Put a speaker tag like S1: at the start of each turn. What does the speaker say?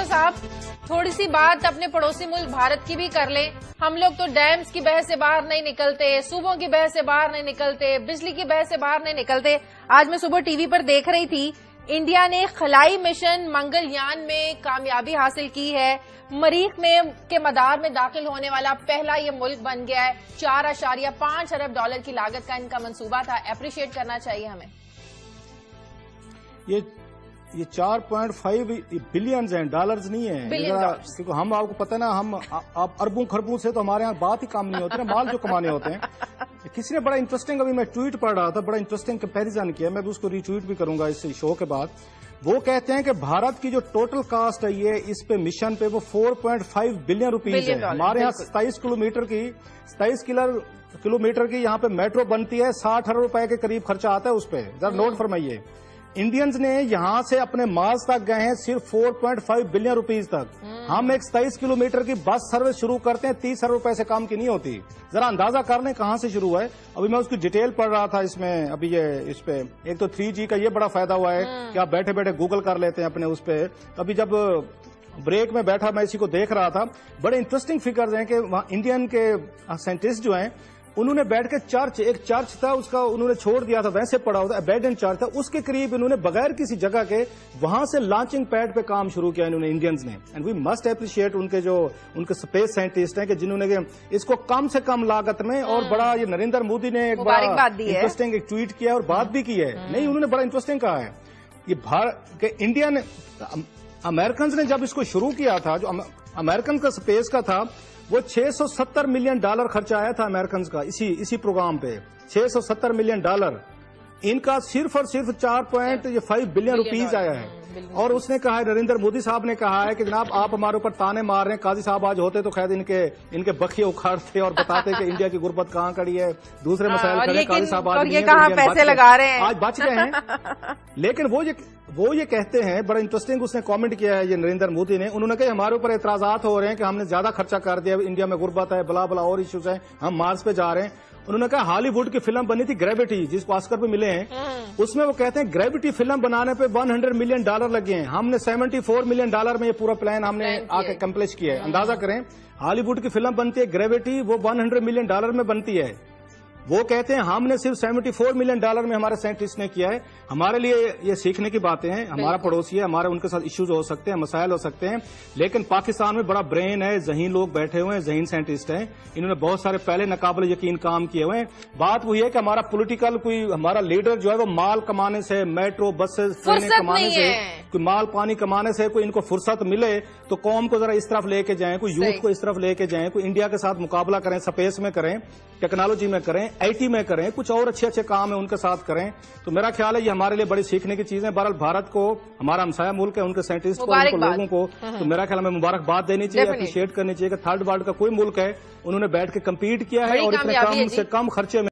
S1: Doctor صاحب تھوڑی سی بات اپنے پڑوسی ملک بھارت کی بھی کر لیں. ہم لوگ تو ڈیمز کی بحث سے باہر نہیں نکلتے, صوبوں کی بحث سے باہر نہیں نکلتے, بجلی کی بحث سے باہر نہیں نکلتے. آج میں صبح ٹی وی پر دیکھ رہی تھی, انڈیا نے خلائی مشن منگل یان میں کامیابی حاصل کی ہے. مریخ میں کے مدار میں داخل ہونے والا پہلا یہ ملک بن گیا ہے. $4.5 ارب کی لاگت کا ان کا منصوبہ تھا. اپریشیٹ کرنا چاہیے ہمیں.
S2: یہ 4.5 بلینز ہیں, ڈالرز نہیں ہیں. کیونکہ ہم آپ کو پتہ نا, ہم اربوں خربوں سے تو ہمارے یہاں بات ہی کام نہیں ہوتی نا, مال جو کمانے ہوتے ہیں. کسی نے بڑا انٹرسٹنگ, ابھی میں ٹویٹ پڑھ رہا تھا, بڑا انٹرسٹنگ کمپیریزن کیا, میں بھی اس کو ری ٹویٹ بھی کروں گا اس شو کے بعد. وہ کہتے ہیں کہ بھارت کی جو ٹوٹل کاسٹ ہے یہ اس پہ مشن پہ وہ 4.5 بلین روپیز ہے. ہمارے یہاں 27 کلومیٹر کی یہاں پہ میٹرو بنتی ہے, 60 ارب روپے کے قریب خرچہ آتا ہے اس پہ. ذرا نوٹ فرمائیے, انڈینز نے یہاں سے اپنے مارس تک گئے ہیں صرف 4.5 بلین روپیز تک. ہم ایک 27 کلومیٹر کی بس سروس شروع کرتے ہیں 30 ارب روپے سے کام کی نہیں ہوتی. ذرا اندازہ کر لیں کہاں سے شروع ہے. ابھی میں اس کی ڈیٹیل پڑھ رہا تھا اس میں. ابھی یہ اس پہ ایک تو 3G کا یہ بڑا فائدہ ہوا ہے کہ آپ بیٹھے بیٹھے گوگل کر لیتے ہیں اپنے اس پہ. ابھی جب بریک میں بیٹھا میں اسی کو دیکھ رہا تھا, بڑے انٹرسٹنگ فگرز ہیں کہ وہاں انڈین کے سائنٹسٹ جو ہیں انہوں نے بیٹھ کے ایک چرچ تھا اس کا انہوں نے چھوڑ دیا تھا, ویسے پڑا ہوتا ابینڈنڈ چرچ تھا, اس کے قریب انہوں نے بغیر کسی جگہ کے وہاں سے لانچنگ پیڈ پہ کام شروع کیا انہوں نے, انڈینز نے. اینڈ وی مسٹ اپریشیٹ ان کے اسپیس سائنٹسٹ ہیں کہ جنہوں نے اس کو کم سے کم لاگت میں, اور بڑا یہ نریندر مودی نے ایک بڑا انٹرسٹنگ ایک ٹویٹ کیا اور بات بھی کی ہے. نہیں, انہوں نے بڑا انٹرسٹنگ کہا ہے کہ انڈیا نے, امریکنز نے جب اس کو شروع کیا تھا, جو امریکن کا اسپیس کا تھا وہ $670 ملین خرچہ آیا تھا امریکنز کا اسی پروگرام پہ. $670 ملین. ان کا صرف اور صرف 4.5 بلین روپیز آیا ہے. اور اس نے کہا ہے, نریندر مودی صاحب نے کہا ہے کہ جناب آپ ہمارے اوپر تانے مار رہے ہیں, قاضی صاحب آج ہوتے تو خیر ان کے بخیے اکھاڑتے اور بتاتے کہ انڈیا کی غربت کہاں کھڑی ہے, دوسرے مسائل کھڑے, قاضی صاحب آج
S1: پیسے لگا رہے ہیں,
S2: آج بچ گئے ہیں. لیکن وہ یہ کہتے ہیں, بڑا انٹرسٹنگ اس نے کامنٹ کیا ہے یہ نریندر مودی نے, انہوں نے کہا ہمارے اوپر اعتراضات ہو رہے ہیں کہ ہم نے زیادہ خرچہ کر دیا, انڈیا میں غربت ہے, بلا بلا اور ایشوز ہیں, ہم مارس پہ جا رہے ہیں. انہوں نے کہا ہالی ووڈ کی فلم بنی تھی گریوٹی, جس کو آسکر پہ ملے ہیں, اس میں وہ کہتے ہیں گریوٹی فلم بنانے پہ $100 ملین لگے ہیں. ہم نے $74 ملین میں یہ پورا پلان ہم نے آ کے کمپلیٹ کیا ہے. اندازہ کریں, ہالی ووڈ کی فلم بنتی ہے گریوٹی, وہ $100 ملین میں بنتی ہے. وہ کہتے ہیں ہم نے صرف $74 ملین میں ہمارے سائنٹسٹ نے کیا ہے. ہمارے لیے یہ سیکھنے کی باتیں ہیں. ہمارا پڑوسی ہے, ہمارے ان کے ساتھ ایشوز ہو سکتے ہیں, مسائل ہو سکتے ہیں, لیکن پاکستان میں بڑا برین ہے, ذہین لوگ بیٹھے ہوئے ہیں, ذہین سائنٹسٹ ہیں, انہوں نے بہت سارے پہلے ناقابل یقین کام کیے ہوئے ہیں. بات وہی ہے کہ ہمارا پولیٹیکل ہمارا لیڈر جو ہے وہ مال کمانے سے, میٹرو بسز ٹرینیں کمانے سے, کوئی مال پانی کمانے سے کوئی ان کو فرصت ملے تو قوم کو ذرا اس طرف لے کے جائیں, کوئی یوتھ کو اس طرف لے کے جائیں, کوئی انڈیا کے ساتھ مقابلہ کریں, اسپیس میں کریں, ٹیکنالوجی میں کریں, IT میں کریں, کچھ اور اچھے کام ہیں ان کے ساتھ کریں. تو میرا خیال ہے یہ ہمارے لیے بڑی سیکھنے کی چیزیں. بہرحال بھارت کو, ہمارا ہمسایہ ملک ہے, ان کے سائنٹسٹ کو, ان کو لوگوں کو تو میرا خیال ہے ہمیں مبارکباد دینی چاہیے, اپریشیٹ کرنی چاہیے کہ تھرڈ ورلڈ کا کوئی ملک ہے, انہوں نے بیٹھ کے کمپیٹ کیا ہے اور اتنے کم سے کم خرچے میں